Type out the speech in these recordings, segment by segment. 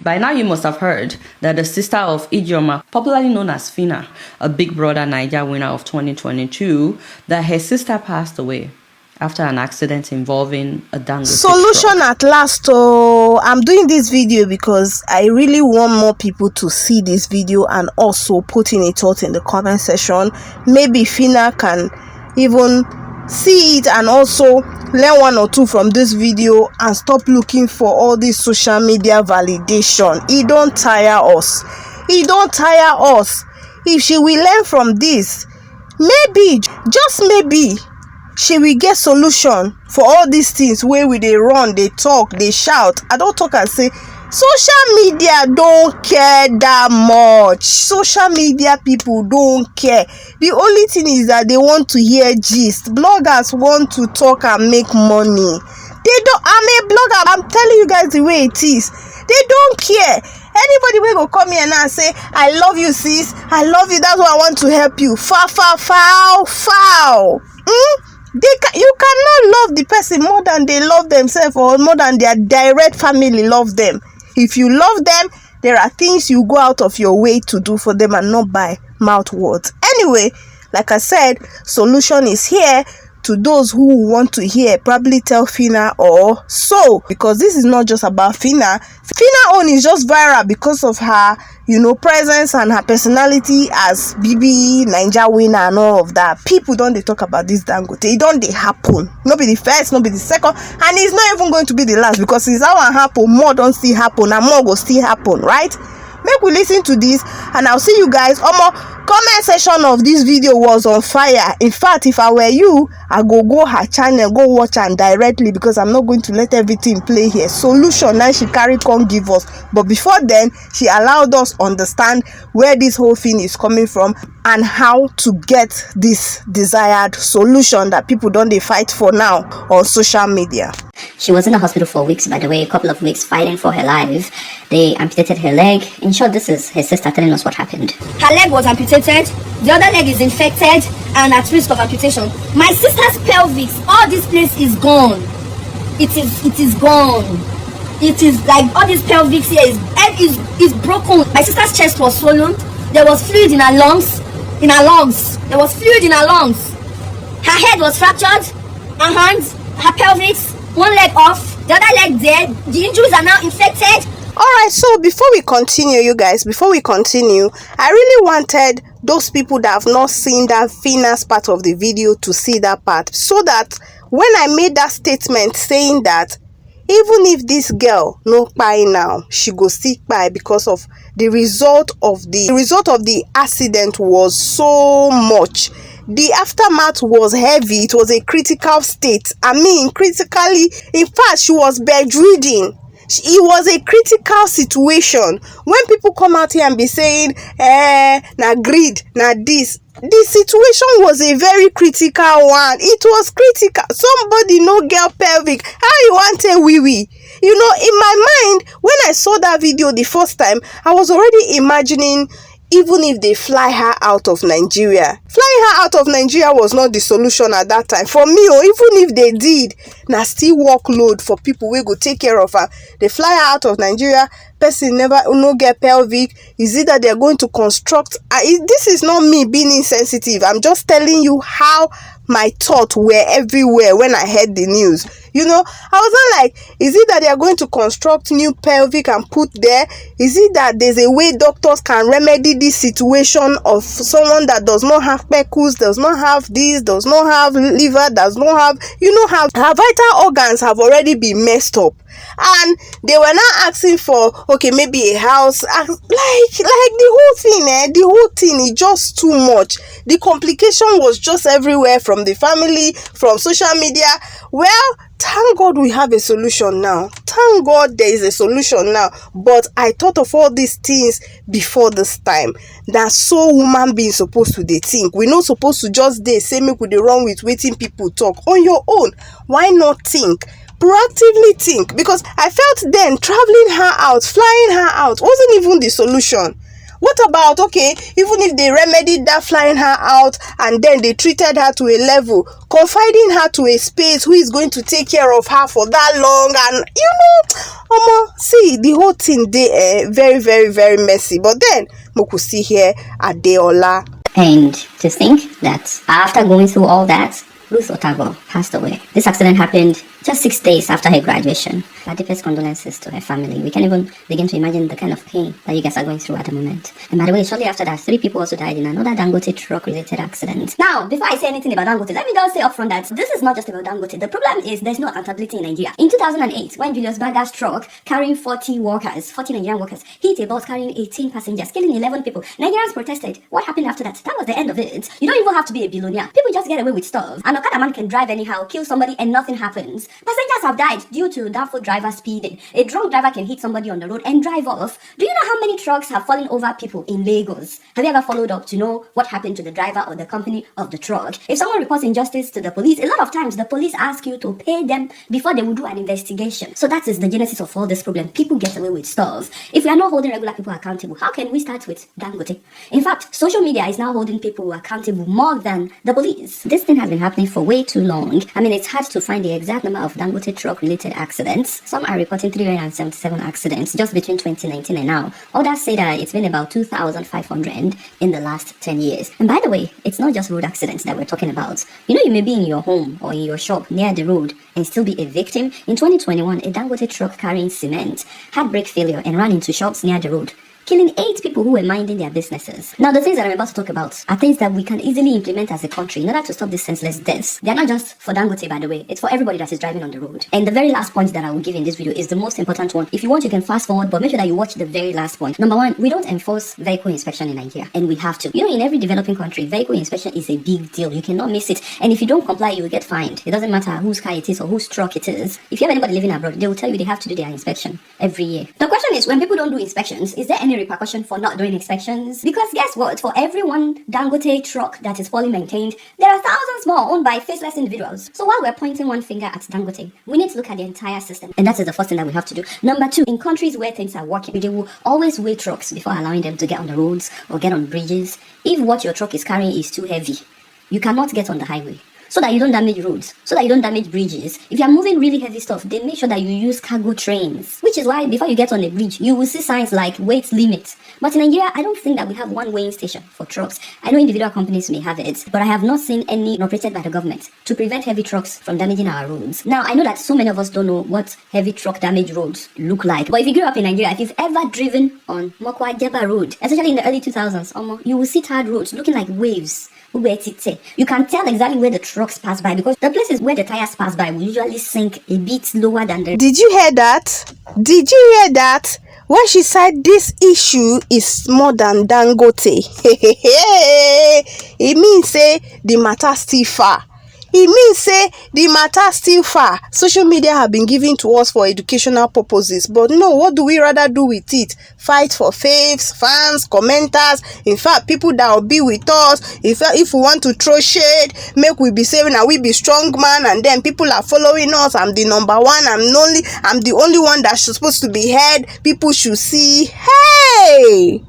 By now, you must have heard that the sister of Ijeoma, popularly known as Phyna, a Big Brother Naija winner of 2022, that her sister passed away after an accident involving a dangote solution truck. At last. Oh, I'm doing this video because I really want more people to see this video and also put in a thought in the comment section. Maybe Phyna can even see it and also learn one or two from this video and stop looking for all this social media validation. It don't tire us. If she will learn from this, maybe, just maybe, she will get solution for all these things where we they run, they talk, they shout. I don't talk and say social media don't care that much. Social media people don't care. The only thing is that they want to hear gist. Bloggers want to talk and make money. They don't. I'm a blogger. I'm telling you guys the way it is. They don't care. Anybody will go come here now and say, I love you, sis. I love you. That's why I want to help you. Foul. You cannot love the person more than they love themselves or more than their direct family love them. If you love them, there are things you go out of your way to do for them and not by mouth words. Anyway, like I said, solution is here to those who want to hear. Probably tell Phyna or so, because this is not just about Phyna. Phyna own is just viral because of her, presence and her personality as BB Naija winner and all of that. People don't they talk about this dangote. It don't they happen. Not be the first, not be the second, and it's not even going to be the last, because it's how it happen. More don't still happen, and more will still happen, right? Make we listen to this, and I'll see you guys. Comment section of this video was on fire. In fact, if I were you, I go her channel, go watch her directly, because I'm not going to let everything play here. Solution now she carry come give us, but before then, she allowed us understand where this whole thing is coming from and how to get this desired solution that people don't they fight for now on social media. She was in the hospital for weeks, by the way, a couple of weeks, fighting for her life. They amputated her leg. In short, this is her sister telling us what happened. Her leg was amputated, the other leg is infected and at risk of amputation. My sister's pelvis, all this place is gone. It is gone. It is like all this pelvis here is broken. My sister's chest was swollen. There was fluid in her lungs. There was fluid in her lungs. Her head was fractured. Her hands, her pelvis, one leg off, the other leg dead. The injuries are now infected. Alright, so before we continue, you guys, I really wanted those people that have not seen that Phyna's part of the video to see that part, so that when I made that statement saying that even if this girl no buy now, she go still buy, because of the result of the accident was so much. The aftermath was heavy. It was a critical state. Critically, in fact, she was bedridden. It was a critical situation. When people come out here and be saying, na greed, na this, the situation was a very critical one. It was critical. Somebody no girl pelvic. How you want to wee? In my mind, when I saw that video the first time, I was already imagining, even if they fly her out of Nigeria. Flying her out of Nigeria was not the solution at that time. For me, or even if they did, na still workload for people we go take care of her. They fly her out of Nigeria, person never no get pelvic. Is it that they're going to construct? This is not me being insensitive. I'm just telling you how my thoughts were everywhere when I heard the news. I was not like, is it that they are going to construct new pelvic and put there? Is it that there's a way doctors can remedy this situation of someone that does not have peccus, does not have this, does not have liver, does not have, her vital organs have already been messed up. And they were now asking for, okay, maybe a house, like the whole thing is just too much. The complication was just everywhere, from the family, from social media. Well, thank God we have a solution now. Thank God there is a solution now. But I thought of all these things before this time. That's so human being supposed to they think. We're not supposed to just say make we dey run with waiting people talk. On your own, why not think? Proactively think, because I felt then traveling her out, flying her out wasn't even the solution. What about, okay, even if they remedied that flying her out and then they treated her to a level, confiding her to a space who is going to take care of her for that long, and see the whole thing they very, very, very messy. But then we could see here Adeola. And to think that after going through all that, Ruth Otago passed away. This accident happened just 6 days after her graduation. Our deepest condolences to her family. We can't even begin to imagine the kind of pain that you guys are going through at the moment. And by the way, shortly after that, 3 people also died in another Dangote truck-related accident. Now, before I say anything about Dangote, let me just say upfront that this is not just about Dangote. The problem is there's no accountability in Nigeria. In 2008, when Julius Berger's truck carrying 40 Nigerian workers, hit a bus carrying 18 passengers, killing 11 people, Nigerians protested. What happened after that? That was the end of it. You don't even have to be a billionaire. People just get away with stuff. An Okada man can drive anyhow, kill somebody, and nothing happens. Passengers have died due to doubtful driver speeding. A drunk driver can hit somebody on the road and drive off. Do you know how many trucks have fallen over people in Lagos? Have you ever followed up to know what happened to the driver or the company of the truck? If someone reports injustice to the police, a lot of times the police ask you to pay them before they will do an investigation. So that is the genesis of all this problem. People get away with stuff. If we are not holding regular people accountable, how can we start with Dangote? In fact, social media is now holding people accountable more than the police. This thing has been happening for way too long. I mean, it's hard to find the exact number of Dangote truck-related accidents. Some are reporting 377 accidents just between 2019 and now. Others say that it's been about 2,500 in the last 10 years. And by the way, it's not just road accidents that we're talking about. You may be in your home or in your shop near the road and still be a victim. In 2021, a Dangote truck carrying cement had brake failure and ran into shops near the road, killing 8 people who were minding their businesses. Now, the things that I'm about to talk about are things that we can easily implement as a country in order to stop these senseless deaths. They are not just for Dangote, by the way. It's for everybody that is driving on the road. And the very last point that I will give in this video is the most important one. If you want, you can fast forward, but make sure that you watch the very last point. Number 1, we don't enforce vehicle inspection in Nigeria, and we have to. In every developing country, vehicle inspection is a big deal. You cannot miss it. And if you don't comply, you will get fined. It doesn't matter whose car it is or whose truck it is. If you have anybody living abroad, they will tell you they have to do their inspection every year. The question is, when people don't do inspections, is there any repercussion for not doing inspections? Because guess what? For every one Dangote truck that is poorly maintained, there are thousands more owned by faceless individuals. So while we're pointing one finger at Dangote, we need to look at the entire system. And that is the first thing that we have to do. Number 2, in countries where things are working, they will always weigh trucks before allowing them to get on the roads or get on bridges. If what your truck is carrying is too heavy, you cannot get on the highway, so that you don't damage roads, so that you don't damage bridges. If you are moving really heavy stuff, they make sure that you use cargo trains, which is why before you get on a bridge, you will see signs like weight limit. But in Nigeria, I don't think that we have one weighing station for trucks. I know individual companies may have it, but I have not seen any operated by the government to prevent heavy trucks from damaging our roads. Now, I know that so many of us don't know what heavy truck damage roads look like, but if you grew up in Nigeria, if you've ever driven on Mokwa Jeba Road, especially in the early 2000s, you will see tarred roads looking like waves. You can tell exactly where the trucks pass by, because the places where the tires pass by will usually sink a bit lower than the... Did you hear that? Did you hear that? When she said this issue is more than Dangote, it means say the matter still far. It means say the matter still far. Social media have been given to us for educational purposes, but no, what do we rather do with it? Fight for faves, fans, commenters. In fact, people that will be with us. If we want to throw shade, make we be saying that we be strong man, and then people are following us. I'm the number one. I'm the only one that's supposed to be heard. People should see. Hey.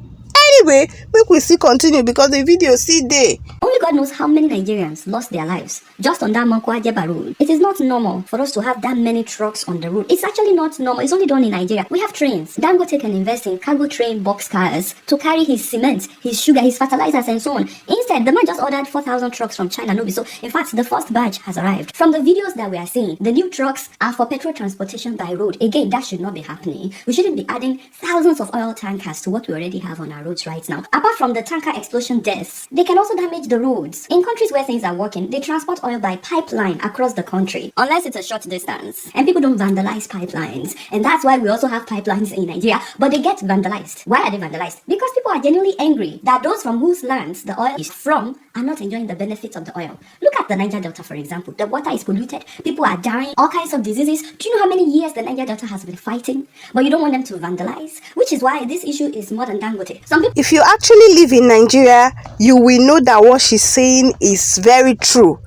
Anyway, make we still continue because the video see there. Only God knows how many Nigerians lost their lives just on that Mokwa Jeba road. It is not normal for us to have that many trucks on the road. It's actually not normal. It's only done in Nigeria. We have trains. Dangote can invest in cargo train boxcars to carry his cement, his sugar, his fertilizers, and so on. Instead, the man just ordered 4,000 trucks from China. So, in fact, the first batch has arrived. From the videos that we are seeing, the new trucks are for petrol transportation by road. Again, that should not be happening. We shouldn't be adding thousands of oil tankers to what we already have on our roads right now. Apart from the tanker explosion deaths, they can also damage the roads. In countries where things are working, they transport oil by pipeline across the country, unless it's a short distance. And people don't vandalize pipelines. And that's why we also have pipelines in Nigeria, but they get vandalized. Why are they vandalized? Because people are genuinely angry that those from whose lands the oil is from are not enjoying the benefits of the oil. Look at the Niger Delta, for example. The water is polluted, people are dying, all kinds of diseases. Do you know how many years the Niger Delta has been fighting? But you don't want them to vandalize, which is why this issue is more than Dangote. If you actually live in Nigeria, you will know that what she's saying is very true.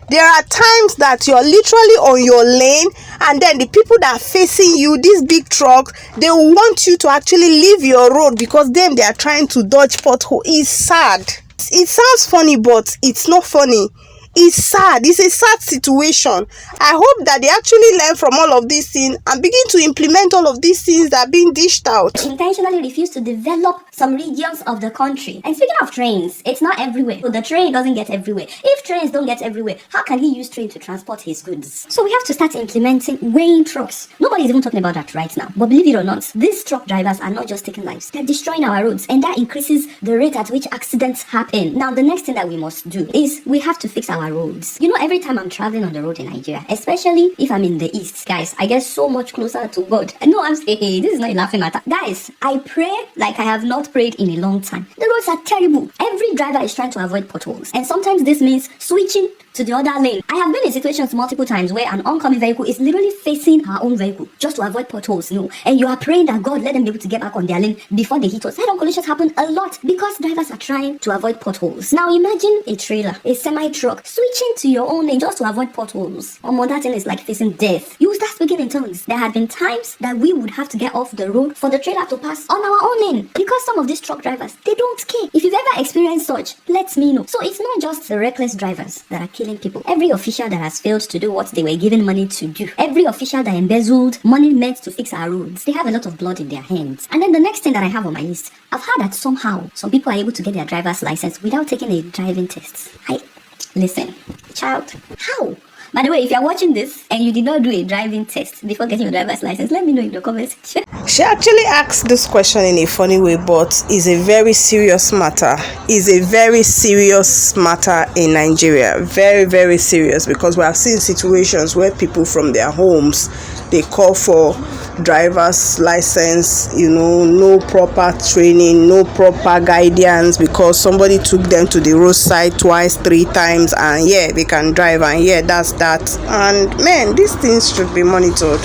There are times that you're literally on your lane, and then the people that are facing you, these big trucks, they want you to actually leave your road because they are trying to dodge pothole. It's sad. It sounds funny, but it's not funny. It's sad. It's a sad situation. I hope that they actually learn from all of these things and begin to implement all of these things that are being dished out. Intentionally refuse to develop some regions of the country. And speaking of trains, it's not everywhere. So the train doesn't get everywhere. If trains don't get everywhere, how can he use train to transport his goods? So we have to start implementing weighing trucks. Nobody's even talking about that right now. But believe it or not, these truck drivers are not just taking lives. They're destroying our roads, and that increases the rate at which accidents happen. Now, the next thing that we must do is we have to fix our roads. You know, every time I'm traveling on the road in Nigeria, especially if I'm in the east, guys, I get so much closer to God. No, I'm saying, hey, this is not a laughing matter. Guys, I pray like I have not prayed in a long time. The roads are terrible. Every driver is trying to avoid potholes, and sometimes this means switching to the other lane. I have been in situations multiple times where an oncoming vehicle is literally facing our own vehicle just to avoid potholes, and you are praying that God let them be able to get back on their lane before they hit us. Head-on collisions happen a lot because drivers are trying to avoid potholes. Now imagine a trailer, a semi-truck, switching to your own lane just to avoid potholes. That thing is like facing death. You will start speaking in tongues. There have been times that we would have to get off the road for the trailer to pass on our own lane because some of these truck drivers, they don't care. If you've ever experienced such, let me know. So it's not just the reckless drivers that are killing people. Every official that has failed to do what they were given money to do, every official that embezzled money meant to fix our roads, they have a lot of blood in their hands. And then the next thing that I have on my list, I've heard that somehow some people are able to get their driver's license without taking a driving test. Listen, child, how? By the way, if you're watching this and you did not do a driving test before getting your driver's license, let me know in the comments section. She actually asked this question in a funny way, but it's a very serious matter. It's a very serious matter in Nigeria. Very, very serious, because we have seen situations where people from their homes, they call for driver's license, no proper training, no proper guidance, because somebody took them to the roadside twice, 3 times, and they can drive, and that's that. And man, these things should be monitored.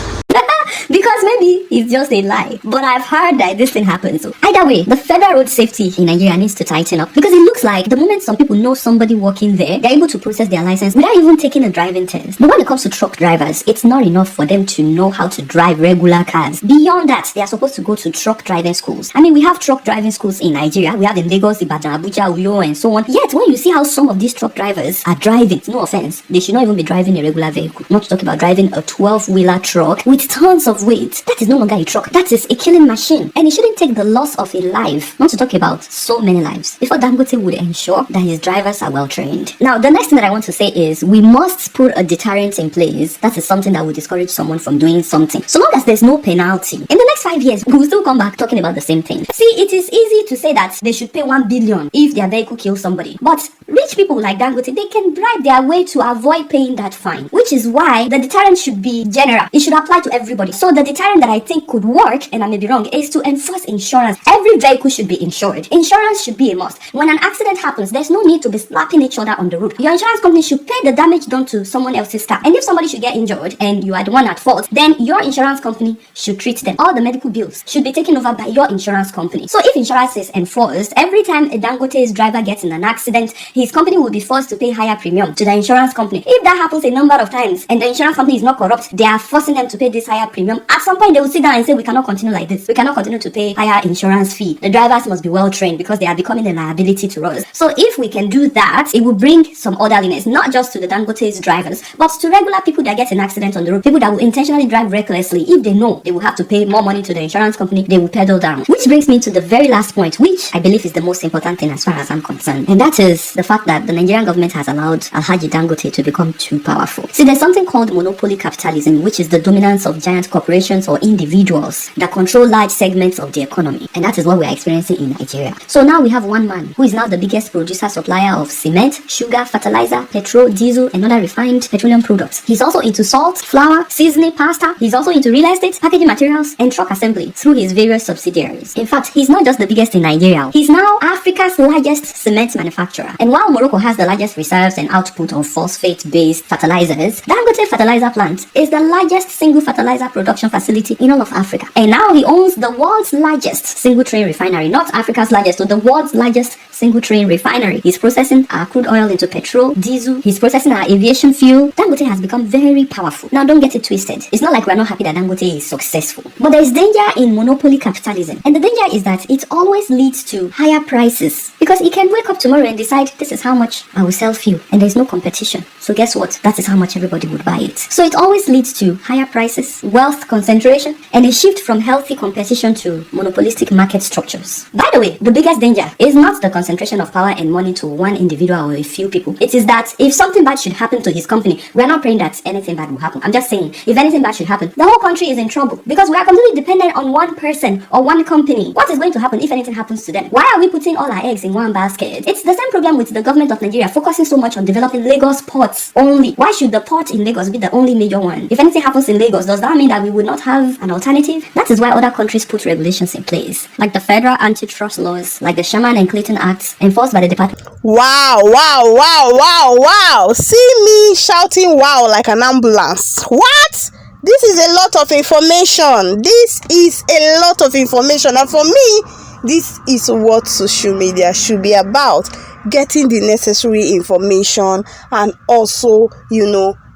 Because maybe it's just a lie, but I've heard that this thing happens. So either way, the federal road safety in Nigeria needs to tighten up, because it looks like the moment some people know somebody working there, they're able to process their license without even taking a driving test. But when it comes to truck drivers, it's not enough for them to know how to drive regular cars. Beyond that, they are supposed to go to truck driving schools. I mean, we have truck driving schools in Nigeria. We have in Lagos, Ibadan, Abuja, Uyo, and so on. Yet, when you see how some of these truck drivers are driving, no offense, they should not even be driving a regular vehicle. Not to talk about driving a 12-wheeler truck with tons of weight. That is no longer a truck. That is a killing machine. And it shouldn't take the loss of a life, not to talk about so many lives, before Dangote would ensure that his drivers are well trained. Now, the next thing that I want to say is we must put a deterrent in place. That is something that will discourage someone from doing something. So long as there's no penalty, in the next 5 years, we will still come back talking about the same thing. See, it is easy to say that they should pay 1 billion if their vehicle kills somebody. But rich people like Dangote, they can bribe their way to avoid paying that fine, which is why the deterrent should be general. It should apply to everybody. So the deterrent that I think could work, and I may be wrong, is to enforce insurance. Every vehicle should be insured. Insurance should be a must. When an accident happens, there's no need to be slapping each other on the road. Your insurance company should pay the damage done to someone else's car. And if somebody should get injured and you are the one at fault, then your insurance company should treat them. All the medical bills should be taken over by your insurance company. So if insurance is enforced, every time a Dangote's driver gets in an accident, his company will be forced to pay higher premium to the insurance company. If that happens a number of times and the insurance company is not corrupt, they are forcing them to pay this higher premium. At some point, they will sit down and say, we cannot continue like this. We cannot continue to pay higher insurance fee. The drivers must be well trained because they are becoming a liability to us. So if we can do that, it will bring some orderliness, not just to the Dangote's drivers, but to regular people that get in accidents on the road, people that will intentionally drive recklessly. If they know they will have to pay more money to the insurance company, they will pedal down. Which brings me to the very last point, which I believe is the most important thing as far as I'm concerned. And that is the fact that the Nigerian government has allowed Alhaji Dangote to become too powerful. See, there's something called monopoly capitalism, which is the dominance of giant corporations or individuals that control large segments of the economy. And that is what we are experiencing in Nigeria. So now we have one man who is now the biggest producer supplier of cement, sugar, fertilizer, petrol, diesel, and other refined petroleum products. He's also into salt, flour, seasoning, pasta. He's also into real estate, packaging materials, and truck assembly through his various subsidiaries. In fact, he's not just the biggest in Nigeria. He's now Africa's largest cement manufacturer. And while Morocco has the largest reserves and output of phosphate-based fertilizers, Dangote fertilizer plant is the largest single fertilizer producer production facility in all of Africa. And now he owns the world's largest single train refinery, not Africa's largest, but the world's largest single train refinery. He's processing our crude oil into petrol, diesel. He's processing our aviation fuel. Dangote has become very powerful. Now, don't get it twisted. It's not like we're not happy that Dangote is successful. But there is danger in monopoly capitalism. And the danger is that it always leads to higher prices. Because he can wake up tomorrow and decide, this is how much I will sell fuel. And there's no competition. So guess what? That is how much everybody would buy it. So it always leads to higher prices, wealth concentration, and a shift from healthy competition to monopolistic market structures. By the way, the biggest danger is not the concentration of power and money to one individual or a few people. It is that if something bad should happen to his company, we're not praying that anything bad will happen. I'm just saying, if anything bad should happen, the whole country is in trouble because we are completely dependent on one person or one company. What is going to happen if anything happens to them? Why are we putting all our eggs in one basket? It's the same problem with the government of Nigeria focusing so much on developing Lagos ports only. Why should the port in Lagos be the only major one? If anything happens in Lagos, does that mean that we would not have an alternative? That is why other countries put regulations in place, like the federal antitrust laws, like the Sherman and Clayton Acts, enforced by the department. Wow, wow, wow, wow, wow. See me shouting wow like an ambulance. What? This is a lot of information. This is a lot of information. And for me, this is what social media should be about. Getting the necessary information and also,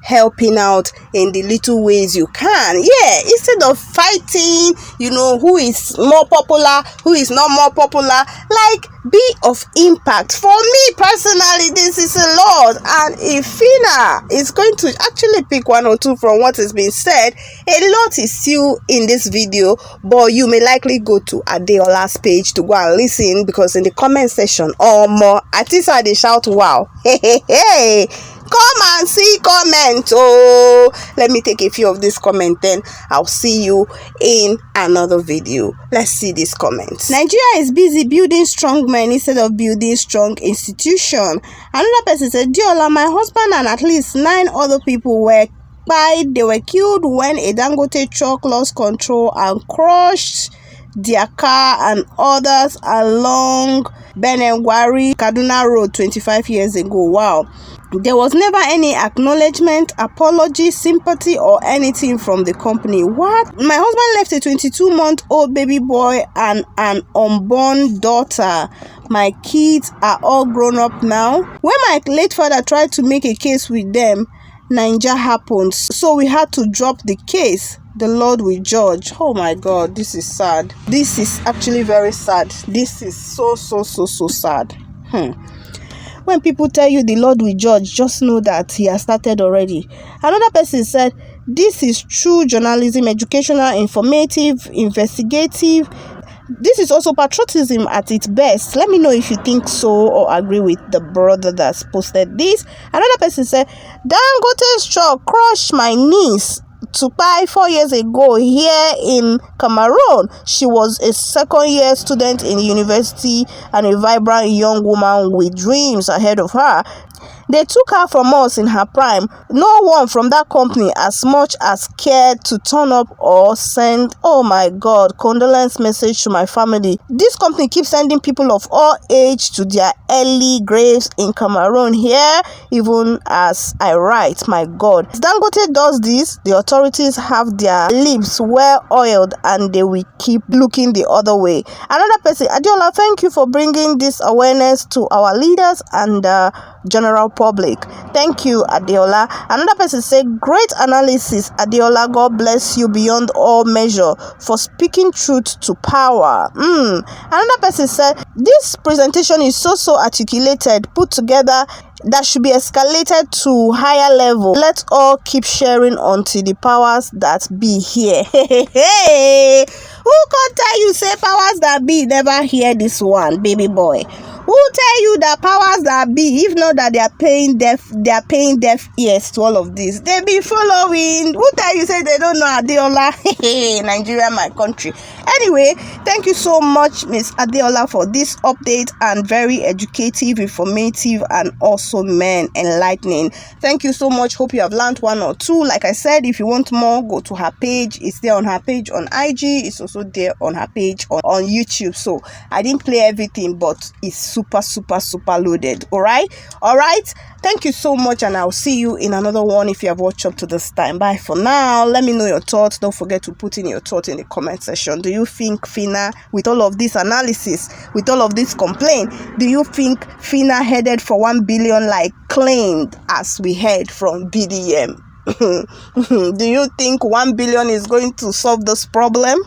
helping out in the little ways you can. Yeah, instead of fighting, who is more popular, who is not more popular, like be of impact. For me personally, this is a lot. And if Phyna is going to actually pick one or two from what has been said, a lot is still in this video, but you may likely go to Adeola's page to go and listen, because in the comment section or more, at least I they shout wow. Hey. Come and see comment. Oh, let me take a few of these comments, then I'll see you in another video. Let's see these comments. Nigeria is busy building strong men instead of building strong institution. Another person said, Adeola, my husband and at least 9 other people were they were killed when a Dangote truck lost control and crushed their car and others along Benengwari Kaduna Road 25 years ago. Wow. There was never any acknowledgement, apology, sympathy, or anything from the company. What? My husband left a 22-month-old baby boy and an unborn daughter. My kids are all grown up now. When my late father tried to make a case with them, Niger happened. So we had to drop the case. The Lord will judge. Oh my God, this is sad. This is actually very sad. This is so sad. When people tell you the Lord will judge, just know that he has started already. Another person said, this is true journalism, educational, informative, investigative. This is also patriotism at its best. Let me know if you think so or agree with the brother that's posted this. Another person said, Dangote's truck crushed my niece to buy 4 years ago here in Cameroon. She was a second-year student in university and a vibrant young woman with dreams ahead of her. They took her from us in her prime. No one from that company as much as cared to turn up or send, oh my God, condolence message to my family. This company keeps sending people of all age to their early graves in Cameroon here, even as I write. My God. If Dangote does this, the authorities have their lips well oiled and they will keep looking the other way. Another person, Adeola, thank you for bringing this awareness to our leaders and general public. Thank you, Adeola. Another person said, great analysis, Adeola. God bless you beyond all measure for speaking truth to power. Another person said, this presentation is so articulated, put together, that should be escalated to higher level. Let's all keep sharing until the powers that be here. Hey, who can tell you say powers that be never hear this one, baby boy? Who tell you that powers that be, if not that they are paying deaf ears to all of this? They be following. Who tell you say they don't know Adeola? Nigeria, my country. Anyway, thank you so much, Miss Adeola, for this update and very educative, informative, and also enlightening. Thank you so much. Hope you have learned one or two. Like I said, if you want more, go to her page. It's there on her page on IG. It's also there on her page on YouTube. So I didn't play everything, but it's so super loaded. All right. Thank you so much, and I'll see you in another one if you have watched up to this time. Bye for now. Let me know your thoughts. Don't forget to put in your thoughts in the comment section. Do you think Phyna, with all of this analysis, with all of this complaint, do you think Phyna headed for 1 billion like claimed as we heard from BDM? Do you think 1 billion is going to solve this problem?